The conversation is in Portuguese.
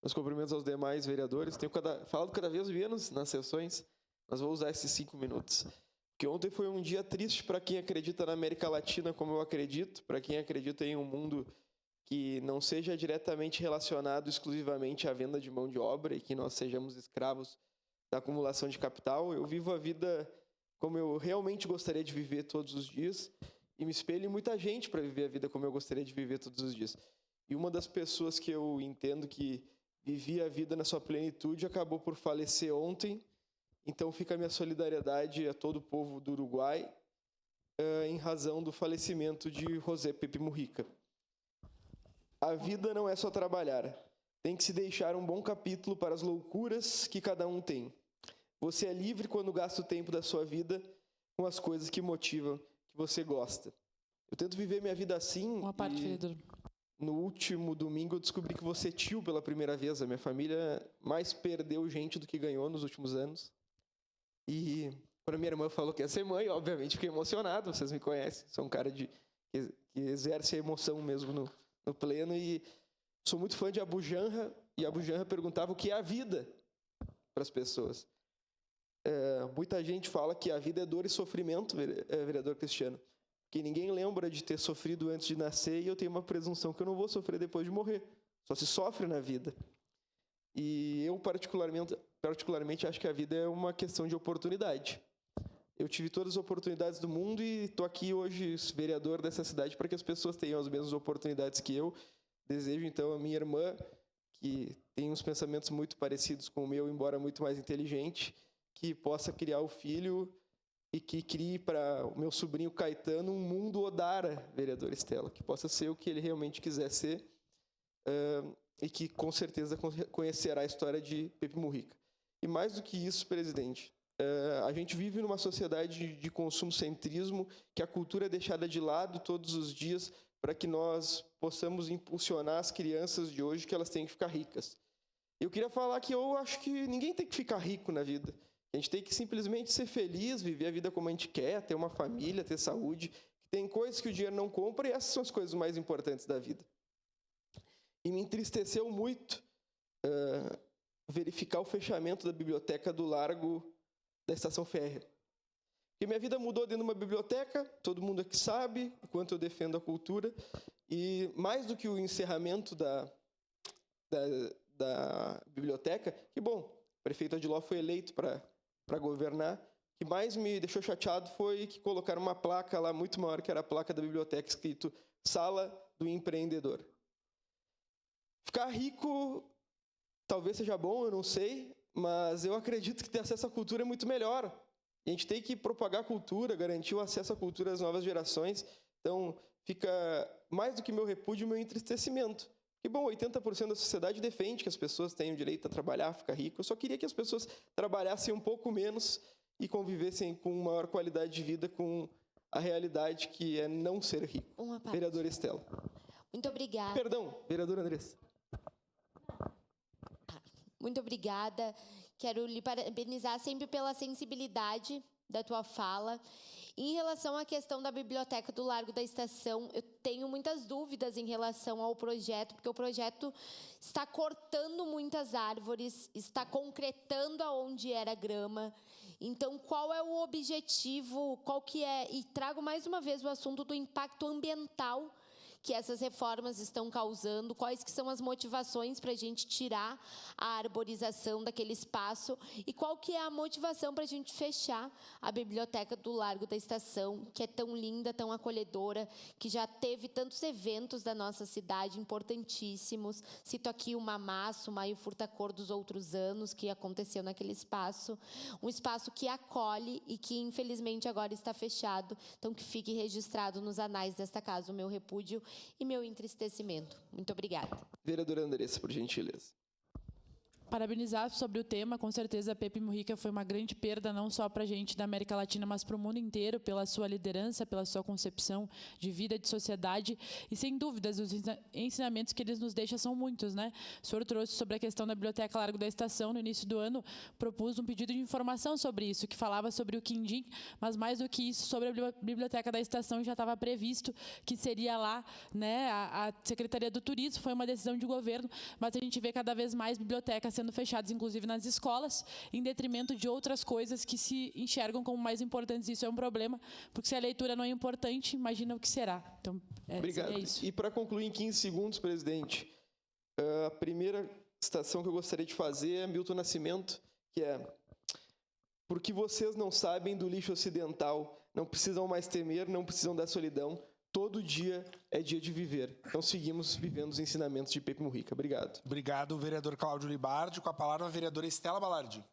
Meus cumprimentos aos demais vereadores. Tenho falado cada vez menos nas sessões, mas vou usar esses 5 minutos. Porque ontem foi um dia triste para quem acredita na América Latina como eu acredito, para quem acredita em um mundo que não seja diretamente relacionado exclusivamente à venda de mão de obra e que nós sejamos escravos da acumulação de capital. Eu vivo a vida como eu realmente gostaria de viver todos os dias e me espelho em muita gente para viver a vida como eu gostaria de viver todos os dias. E uma das pessoas que eu entendo que vivia a vida na sua plenitude acabou por falecer ontem. Então fica a minha solidariedade a todo o povo do Uruguai em razão do falecimento de José Pepe Mujica. A vida não é só trabalhar. Tem que se deixar um bom capítulo para as loucuras que cada um tem. Você é livre quando gasta o tempo da sua vida com as coisas que motivam, que você gosta. Eu tento viver minha vida assim. Uma parte, vereador. No último domingo eu descobri que vou ser tio pela primeira vez. A minha família mais perdeu gente do que ganhou nos últimos anos. E quando minha irmã falou que ia ser mãe, obviamente fiquei emocionado. Vocês me conhecem. Sou um cara que exerce a emoção mesmo no pleno. E sou muito fã de Abu Janra. E Abu Janra perguntava o que é a vida para as pessoas. Muita gente fala que a vida é dor e sofrimento, vereador Cristiano. Que ninguém lembra de ter sofrido antes de nascer e eu tenho uma presunção que eu não vou sofrer depois de morrer. Só se sofre na vida. E eu, particularmente acho que a vida é uma questão de oportunidade. Eu tive todas as oportunidades do mundo e estou aqui hoje, vereador dessa cidade, para que as pessoas tenham as mesmas oportunidades que eu. Desejo, então, a minha irmã, que tem uns pensamentos muito parecidos com o meu, embora muito mais inteligente, que possa criar o filho e que crie para o meu sobrinho Caetano um mundo Odara, vereador Estela, que possa ser o que ele realmente quiser ser e que com certeza conhecerá a história de Pepe Mujica. E mais do que isso, presidente, a gente vive numa sociedade de consumo-centrismo, que a cultura é deixada de lado todos os dias para que nós possamos impulsionar as crianças de hoje que elas têm que ficar ricas. Eu queria falar que eu acho que ninguém tem que ficar rico na vida. A gente tem que simplesmente ser feliz, viver a vida como a gente quer, ter uma família, ter saúde. Tem coisas que o dinheiro não compra e essas são as coisas mais importantes da vida. E me entristeceu muito verificar o fechamento da biblioteca do Largo da Estação Férrea. Porque minha vida mudou dentro de uma biblioteca, todo mundo aqui sabe o quanto eu defendo a cultura, e mais do que o encerramento da biblioteca, que bom, o prefeito Adiló foi eleito para governar. O que mais me deixou chateado foi que colocaram uma placa lá muito maior que era a placa da biblioteca, escrito Sala do Empreendedor. Ficar rico talvez seja bom, eu não sei, mas eu acredito que ter acesso à cultura é muito melhor. A gente tem que propagar a cultura, garantir o acesso à cultura às novas gerações. Então, fica mais do que meu repúdio, meu entristecimento. Que bom, 80% da sociedade defende que as pessoas tenham direito a trabalhar, ficar rico. Eu só queria que as pessoas trabalhassem um pouco menos e convivessem com maior qualidade de vida com a realidade que é não ser rico. Vereadora Estela. Muito obrigada. Perdão, vereadora Andressa. Muito obrigada. Quero lhe parabenizar sempre pela sensibilidade da tua fala. Em relação à questão da biblioteca do Largo da Estação, eu tenho muitas dúvidas em relação ao projeto, porque o projeto está cortando muitas árvores, está concretando aonde era grama. Então, qual é o objetivo, qual que é... E trago mais uma vez o assunto do impacto ambiental que essas reformas estão causando, quais que são as motivações para a gente tirar a arborização daquele espaço e qual que é a motivação para a gente fechar a biblioteca do Largo da Estação, que é tão linda, tão acolhedora, que já teve tantos eventos da nossa cidade importantíssimos. Cito aqui o Mamaço, o Maio Furtacor dos outros anos, que aconteceu naquele espaço. Um espaço que acolhe e que, infelizmente, agora está fechado. Então, que fique registrado nos anais desta casa o meu repúdio e meu entristecimento. Muito obrigada. Vereadora Andressa, por gentileza. parabenizar sobre o tema. Com certeza, a Pepe Mujica foi uma grande perda, não só para a gente da América Latina, mas para o mundo inteiro, pela sua liderança, pela sua concepção de vida, de sociedade. E, sem dúvidas, os ensinamentos que eles nos deixam são muitos, né? O senhor trouxe sobre a questão da Biblioteca Largo da Estação. No início do ano, propus um pedido de informação sobre isso, que falava sobre o Quindim, mas mais do que isso, sobre a Biblioteca da Estação, já estava previsto que seria lá, né, a Secretaria do Turismo. Foi uma decisão de governo, mas a gente vê cada vez mais bibliotecas sendo fechadas, inclusive nas escolas, em detrimento de outras coisas que se enxergam como mais importantes. Isso é um problema, porque se a leitura não é importante, imagina o que será. Então, Obrigado. É isso. E para concluir em 15 segundos, presidente, a primeira citação que eu gostaria de fazer é Milton Nascimento, que é: porque vocês não sabem do lixo ocidental, não precisam mais temer, não precisam da solidão, todo dia é dia de viver. Então seguimos vivendo os ensinamentos de Pepe Mujica. Obrigado. Obrigado, vereador Cláudio Libardi. Com a palavra, a vereadora Estela Balardi.